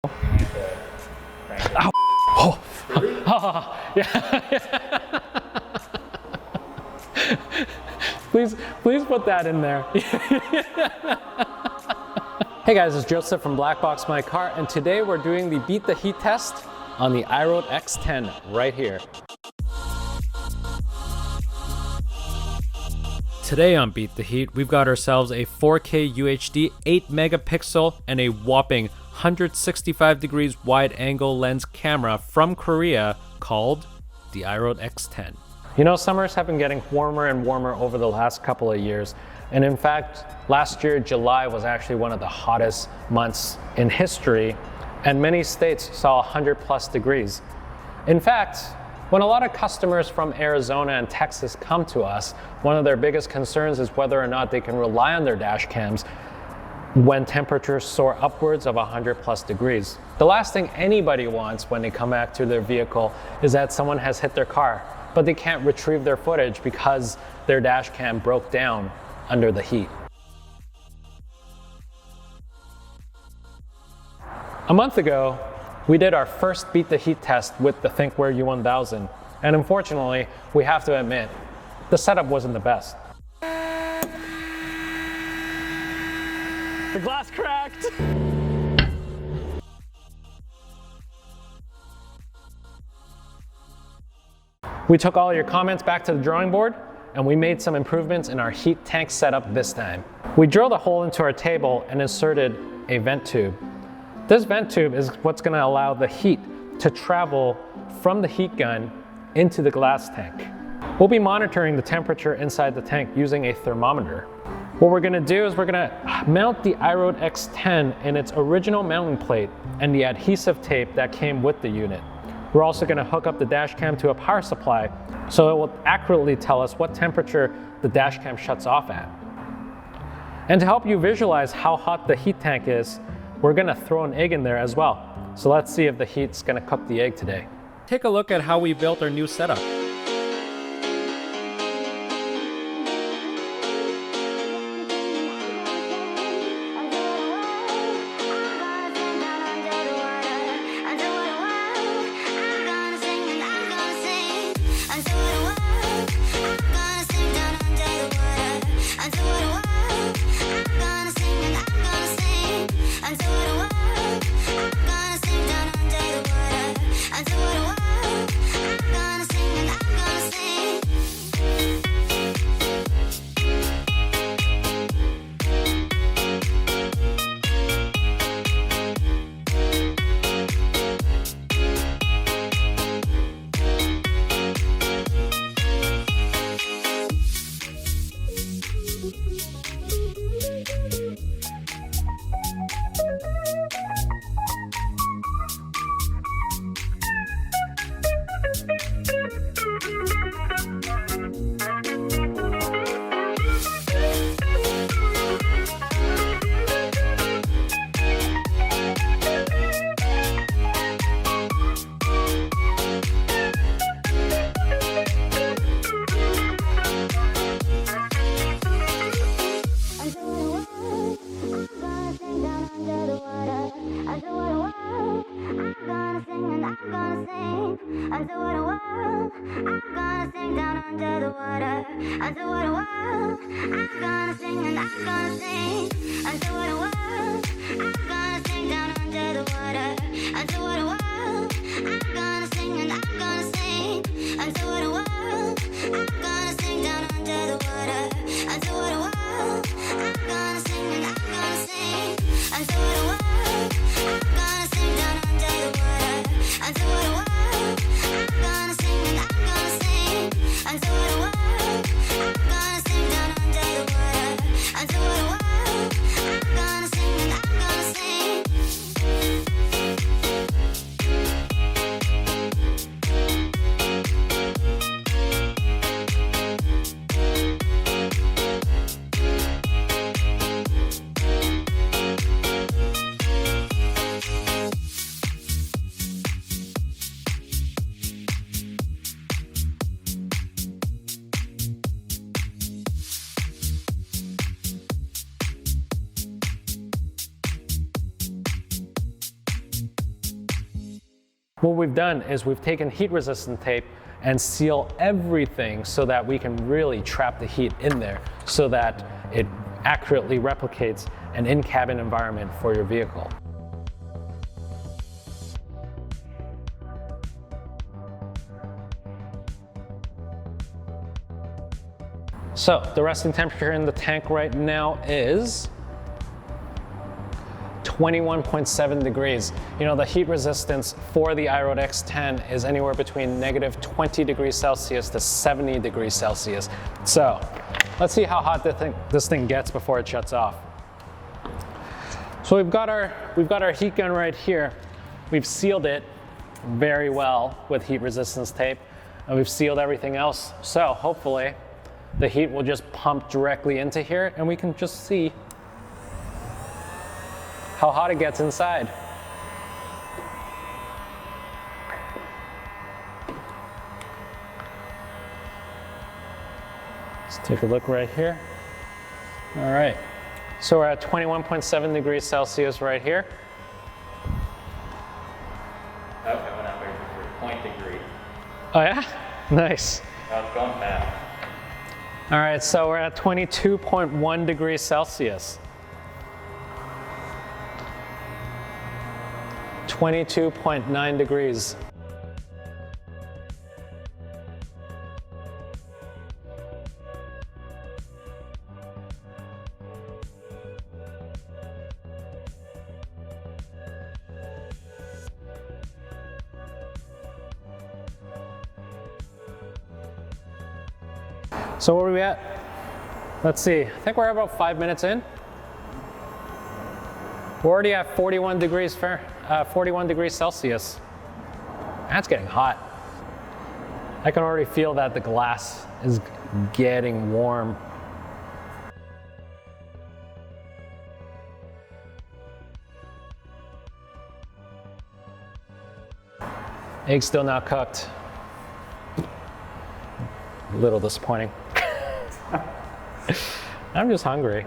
Ow. Oh. Oh. Yeah. Please put that in there. Hey guys, it's Joseph from Black Box My Car, and today we're doing the Beat the Heat test on the iRoad X10 right here. Today on Beat the Heat, we've got ourselves a 4K UHD 8 megapixel and a whopping 165 degrees wide angle lens camera from Korea called the iRoad X10. You know, summers have been getting warmer and warmer over the last couple of years. And in fact, last year, July was actually one of the hottest months in history, and many states saw 100+ degrees. In fact, when a lot of customers from Arizona and Texas come to us, one of their biggest concerns is whether or not they can rely on their dash cams when temperatures soar upwards of 100+ degrees. The last thing anybody wants when they come back to their vehicle is that someone has hit their car, but they can't retrieve their footage because their dash cam broke down under the heat. A month ago, we did our first Beat the Heat test with the ThinkWare U1000, and unfortunately, we have to admit, the setup wasn't the best. The glass cracked! We took all your comments back to the drawing board, and we made some improvements in our heat tank setup this time. We drilled a hole into our table and inserted a vent tube. This vent tube is what's going to allow the heat to travel from the heat gun into the glass tank. We'll be monitoring the temperature inside the tank using a thermometer. What we're going to do is we're going to mount the iRoad X10 in its original mounting plate and the adhesive tape that came with the unit. We're also going to hook up the dash cam to a power supply so it will accurately tell us what temperature the dash cam shuts off at. And to help you visualize how hot the heat tank is, we're going to throw an egg in there as well. So let's see if the heat's going to cook the egg today. Take a look at how we built our new setup. What we've done is we've taken heat resistant tape and seal everything so that we can really trap the heat in there so that it accurately replicates an in-cabin environment for your vehicle. So the resting temperature in the tank right now is 21.7 degrees. You know, the heat resistance for the IROAD X10 is anywhere between -20 degrees Celsius to 70 degrees Celsius. So let's see how hot this thing gets before it shuts off. So we've got our heat gun right here. We've sealed it very well with heat resistance tape, and we've sealed everything else. So hopefully the heat will just pump directly into here and we can just see how hot it gets inside. Let's take a look right here. All right, so we're at 21.7 degrees Celsius right here. Okay, went up by 0.3. Oh yeah? Nice. Now it's going fast. All right, so we're at 22.1 degrees Celsius. 22.9 degrees. So where are we at? Let's see, I think we're about 5 minutes in. We're already at 41 degrees Celsius. That's getting hot. I can already feel that the glass is getting warm. Egg's still not cooked. A little disappointing. I'm just hungry.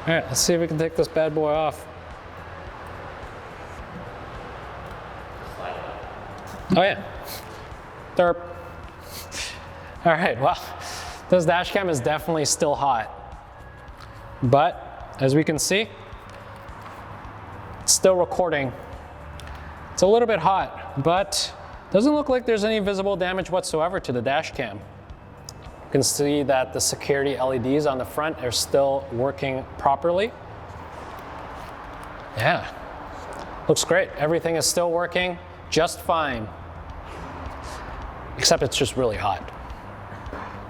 All right, let's see if we can take this bad boy off. Oh yeah, derp. All right, well, this dash cam is definitely still hot. But as we can see, it's still recording. It's a little bit hot, but doesn't look like there's any visible damage whatsoever to the dash cam. You can see that the security LEDs on the front are still working properly. Yeah, looks great. Everything is still working just fine, except it's just really hot.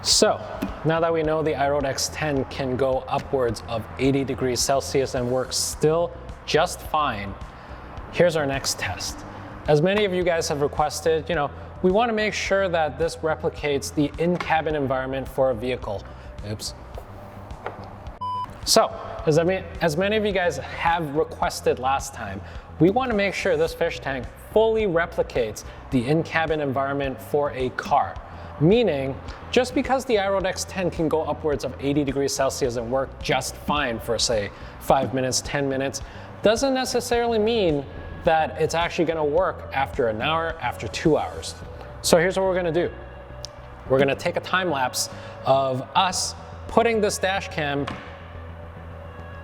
So now that we know the IROAD X10 can go upwards of 80 degrees Celsius and works still just fine, here's our next test. As many of you guys have requested, we want to make sure that this replicates the in-cabin environment for a vehicle. Oops. So, as many of you guys have requested last time, we want to make sure this fish tank fully replicates the in-cabin environment for a car. Meaning, just because the IROAD X10 can go upwards of 80 degrees Celsius and work just fine for, say, 5 minutes, 10 minutes, doesn't necessarily mean that it's actually going to work after an hour, after 2 hours. So here's what we're going to do. We're going to take a time lapse of us putting this dash cam.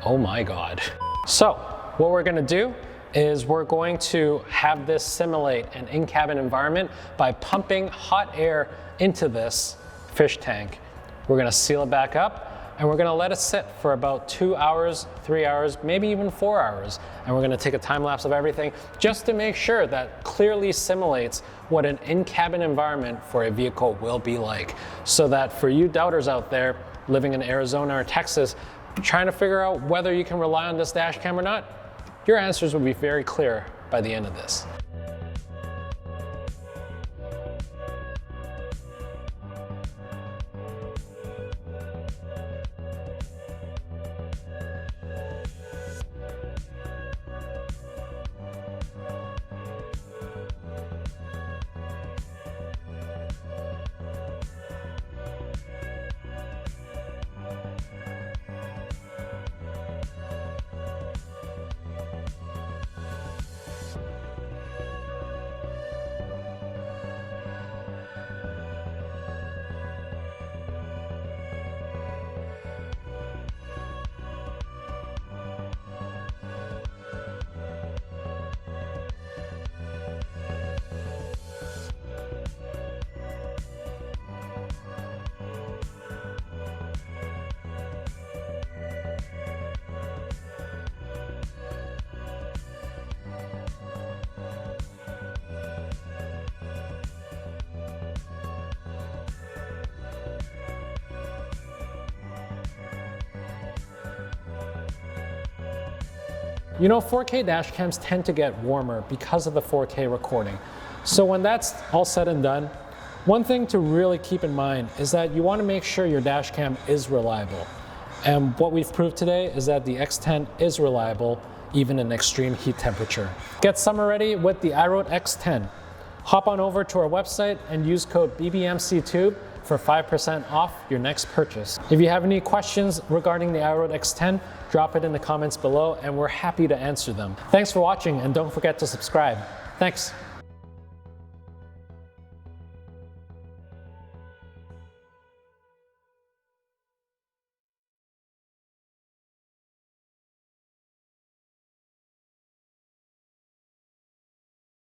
Oh my God. So what we're going to do is we're going to have this simulate an in-cabin environment by pumping hot air into this fish tank. We're going to seal it back up, and we're going to let it sit for about 2 hours, 3 hours, maybe even 4 hours. And we're going to take a time lapse of everything just to make sure that clearly simulates what an in-cabin environment for a vehicle will be like. So that for you doubters out there living in Arizona or Texas, trying to figure out whether you can rely on this dash cam or not, your answers will be very clear by the end of this. You know, 4K dash cams tend to get warmer because of the 4K recording. So when that's all said and done, one thing to really keep in mind is that you want to make sure your dash cam is reliable. And what we've proved today is that the X10 is reliable even in extreme heat temperature. Get summer ready with the IROAD X10. Hop on over to our website and use code BBMCTube for 5% off your next purchase. If you have any questions regarding the IROAD X10, drop it in the comments below and we're happy to answer them. Thanks for watching and don't forget to subscribe. Thanks.